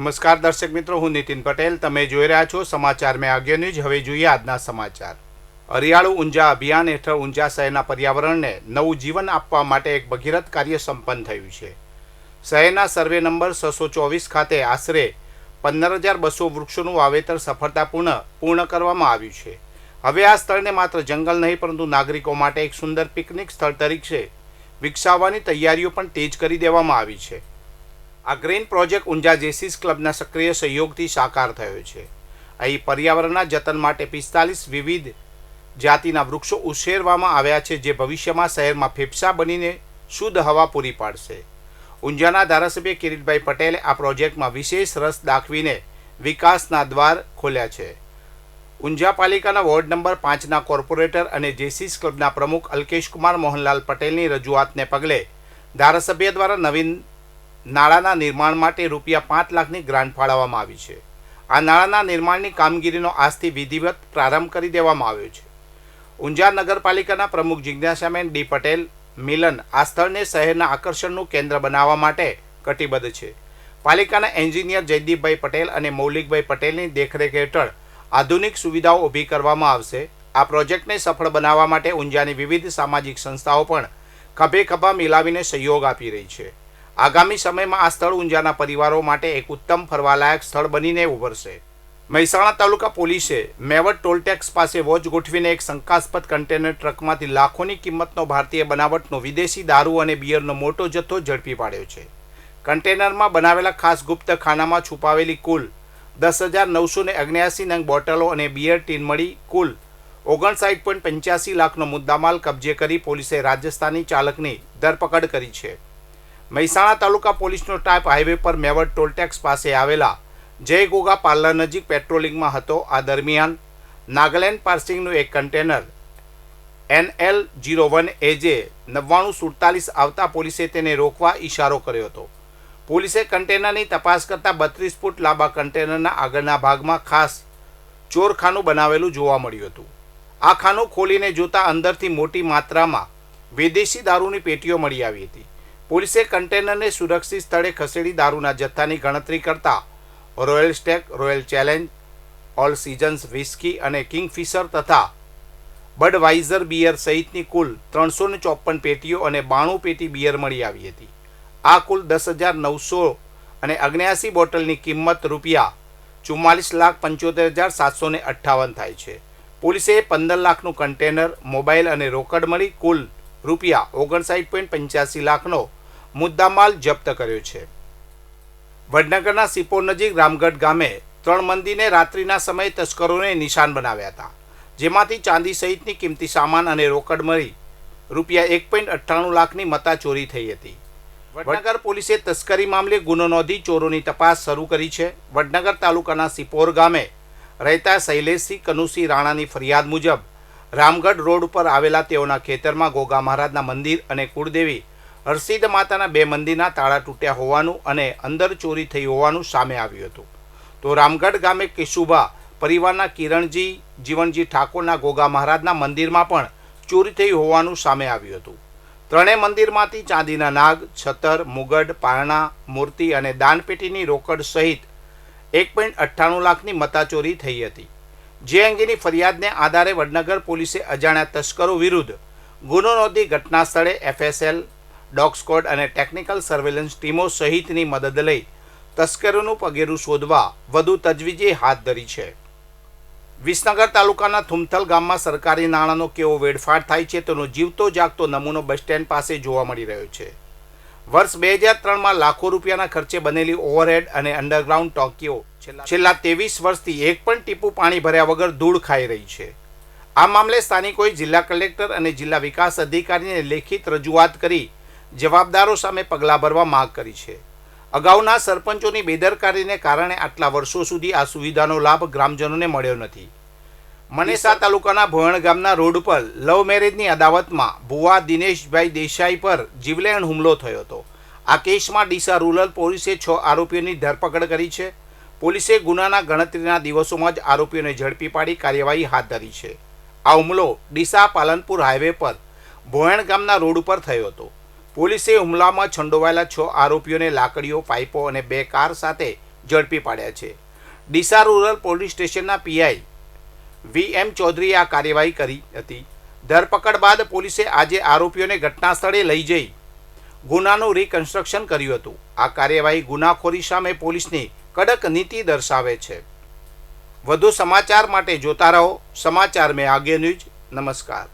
નમસ્કાર દર્શક મિત્રો, હું નીતિન પટેલ. તમે જોઈ રહ્યા છો સમાચાર મેં આગળ ન્યૂઝ. હવે જોઈએ આજના સમાચાર. હરિયાળુ ઊંઝા અભિયાન હેઠળ ઊંઝા શહેરના પર્યાવરણને નવું જીવન આપવા માટે એક ભગીરથ કાર્ય સંપન્ન થયું છે. શહેરના સર્વે નંબર 624 ખાતે આશરે 15,200 વૃક્ષોનું વાવેતર સફળતાપૂર્ણ કરવામાં આવ્યું છે. હવે આ સ્થળને માત્ર જંગલ નહીં પરંતુ નાગરિકો માટે એક સુંદર પિકનિક સ્થળ તરીકે વિકસાવવાની તૈયારીઓ પણ તેજ કરી દેવામાં આવી છે. આ ગ્રીન પ્રોજેક્ટ ઊંઝા જેસીસ ક્લબના સક્રિય સહયોગથી સાકાર થયો છે. અહીં પર્યાવરણના જતન માટે 45 વિવિધ જાતિના વૃક્ષો ઉછેરવામાં આવ્યા છે, જે ભવિષ્યમાં શહેરમાં ફેફસા બનીને શુદ્ધ હવા પૂરી પાડશે. ઊંઝાના ધારાસભ્ય કિરીટભાઈ પટેલે આ પ્રોજેક્ટમાં વિશેષ રસ દાખવીને વિકાસના દ્વાર ખોલ્યા છે. ઊંઝા પાલિકાના વોર્ડ નંબર 5ના કોર્પોરેટર અને જેસીસ ક્લબના પ્રમુખ અલ્કેશકુમાર મોહનલાલ પટેલની રજૂઆતને પગલે ધારાસભ્ય દ્વારા નવીન નાળાના નિર્માણ માટે ₹5 લાખની ગ્રાન્ટ ફાળવવામાં આવી છે. આ નાળાના નિર્માણની કામગીરીનો આજથી વિધિવત પ્રારંભ કરી દેવામાં આવ્યો છે. ઊંઝા નગરપાલિકાના પ્રમુખ જિજ્ઞાસાબેન ડી પટેલ મિલન આ સ્થળને શહેરના આકર્ષણનું કેન્દ્ર બનાવવા માટે કટિબદ્ધ છે. પાલિકાના એન્જિનિયર જયદીપભાઈ પટેલ અને મૌલિકભાઈ પટેલની દેખરેખ હેઠળ આધુનિક સુવિધાઓ ઊભી કરવામાં આવશે. આ પ્રોજેક્ટને સફળ બનાવવા માટે ઊંઝાની વિવિધ સામાજિક સંસ્થાઓ પણ ખભે ખભા મિલાવીને સહયોગ આપી રહી છે. આગામી સમયમાં આ સ્થળ ઊંઝાના પરિવારો માટે એક ઉત્તમ ફરવાલાયક સ્થળ બનીને ઉભરશે. મહેસાણા તાલુકા પોલીસે મેવડ ટોલટેક્સ પાસે વોચ ગોઠવીને એક શંકાસ્પદ કન્ટેનર ટ્રકમાંથી લાખોની કિંમતનો ભારતીય બનાવટનો વિદેશી દારૂ અને બિયરનો મોટો જથ્થો ઝડપી પાડ્યો છે. કન્ટેનરમાં બનાવેલા ખાસ ગુપ્ત ખાનામાં છુપાવેલી કુલ 10,979 નંગ બોટલો અને બિયર ટીન મળી કુલ 59.85 લાખનો મુદ્દામાલ કબજે કરી પોલીસે રાજસ્થાની ચાલકની ધરપકડ કરી છે. મહેસાણા તાલુકા પોલીસનો સ્ટાફ હાઈવે પર મેવડ ટોલટેક્સ પાસે આવેલા જય ગોગા પાર્લર નજીક પેટ્રોલિંગમાં હતો. આ દરમિયાન નાગાલેન્ડ પાર્સિંગનું એક કન્ટેનર NL01 AJ 9947 આવતા પોલીસે તેને રોકવા ઇશારો કર્યો હતો. પોલીસે કન્ટેનરની તપાસ કરતા 32 ફૂટ લાંબા કન્ટેનરના આગળના ભાગમાં ખાસ ચોરખાનું બનાવેલું જોવા મળ્યું હતું. આ ખાનું ખોલીને જોતા અંદરથી મોટી માત્રામાં વિદેશી દારૂની પેટીઓ મળી આવી હતી. પોલીસે કન્ટેનરને સુરક્ષિત સ્થળે ખસેડી દારૂના જથ્થાની ગણતરી કરતા royal stack, royal challenge, all seasons whisky અને કિંગફિશર તથા બડવાઇઝર બિયર સહિતની કુલ 354 પેટીઓ અને 92 પેટી બિયર મળી આવી હતી. આ કુલ 10,979 બોટલની કિંમત ₹44,75,758 થાય છે. પોલીસે 15 લાખનું કન્ટેનર, મોબાઈલ અને રોકડ મળી કુલ ₹59.85 લાખનો મુદ્દામાલ જપ્ત કર્યો છે. વડનગરના સિપોર નજીક રામગઢ ગામે 3 મંદીને રાત્રિના સમયે તસ્કરોને નિશાન બનાવ્યા હતા, જેમાંથી ચાંદી સહિતની કિંમતી સામાન અને રોકડ મળી ₹1.98 લાખની મત્તા ચોરી થઈ હતી. વડનગર પોલીસે તસ્કરી મામલે ગુનો નોંધી ચોરોની તપાસ શરૂ કરી છે. વડનગર તાલુકાના સિપોર ગામે રહેતા શૈલેષસિંહ કનુસિંહ રાણાની ફરિયાદ મુજબ રામગઢ રોડ ઉપર આવેલા તેઓના ખેતરમાં ગોગા મહારાજના મંદિર અને કુળદેવી હરસિદ્ધ માતાના 2 મંદિરના તાળા તૂટ્યા હોવાનું અને અંદર ચોરી થઈ હોવાનું સામે આવ્યું હતું. તો રામગઢ ગામે કેશુભા પરિવારના કિરણજી જીવનજી ઠાકોરના ગોગા મહારાજના મંદિરમાં પણ ચોરી થઈ હોવાનું સામે આવ્યું હતું. ત્રણેય મંદિરમાંથી ચાંદીના નાગ, છતર, મુગટ, પારણા, મૂર્તિ અને દાનપેટીની રોકડ સહિત 1.98 લાખની મત્તા ચોરી થઈ હતી. જે અંગેની ફરિયાદને આધારે વડનગર પોલીસે અજાણ્યા તસ્કરો વિરુદ્ધ ગુનો નોંધી ઘટના સ્થળે FSL, ડોગ સ્ક્વોડ અને ટેકનિકલ સર્વેલન્સ ટીમો સહિતની મદદ લઈ તસ્કરોનું પગેરું શોધવા વધુ તજવીજ હાથ ધરી છે. વિસનગર તાલુકાના થુમથલ ગામમાં સરકારી નાણાંનો કેવો વેડફાટ થાય છે તેનો જીવતો જાગતો નમૂનો બસ સ્ટેન્ડ પાસે જોવા મળી રહ્યો છે. વર્ષ 2003માં લાખો રૂપિયાના ખર્ચે બનેલી ઓવરહેડ અને અંડરગ્રાઉન્ડ ટાંકીઓ છેલ્લા 23 વર્ષથી એક પણ ટીપું પાણી ભર્યા વગર ધૂળ ખાઈ રહી છે. આ મામલે સ્થાનિકોએ જિલ્લા કલેક્ટર અને જિલ્લા વિકાસ અધિકારીને લેખિત રજૂઆત કરી જવાબદારો સામે પગલાં ભરવા માંગ કરી છે. અગાઉના સરપંચોની બેદરકારીને કારણે આટલા વર્ષો સુધી આ સુવિધાનો લાભ ગ્રામજનોને મળ્યો નથી. મનેસા તાલુકાના ભોયણ ગામના રોડ પર લવ મેરેજની અદાવતમાં ભુવા દિનેશભાઈ દેસાઈ પર જીવલેણ હુમલો થયો હતો. આ કેસમાં ડીસા રૂરલ પોલીસે 6 આરોપીઓની ધરપકડ કરી છે. પોલીસે ગુનાના ગણતરીના દિવસોમાં જ આરોપીઓને ઝડપી પાડી કાર્યવાહી હાથ ધરી છે. આ હુમલો ડીસા પાલનપુર હાઈવે પર ભોયણ ગામના રોડ ઉપર થયો હતો. પોલીસે હુમલામાં છંડોવાયેલા 6 આરોપીઓને લાકડીઓ, પાઇપો અને 2 કાર સાથે ઝડપી પાડ્યા છે. ડીસા રૂરલ પોલીસ સ્ટેશનના પીઆઈ VM ચૌધરીએ આ કાર્યવાહી કરી હતી. ધરપકડ બાદ પોલીસે આજે આરોપીઓને ઘટના સ્થળે લઈ જઈ ગુનાનું રિકન્સ્ટ્રક્શન કર્યું હતું. આ કાર્યવાહી ગુનાખોરી સામે પોલીસની કડક નીતિ દર્શાવે છે. વધુ સમાચાર માટે જોતા રહો સમાચાર મેં આગે ન્યૂઝ. નમસ્કાર.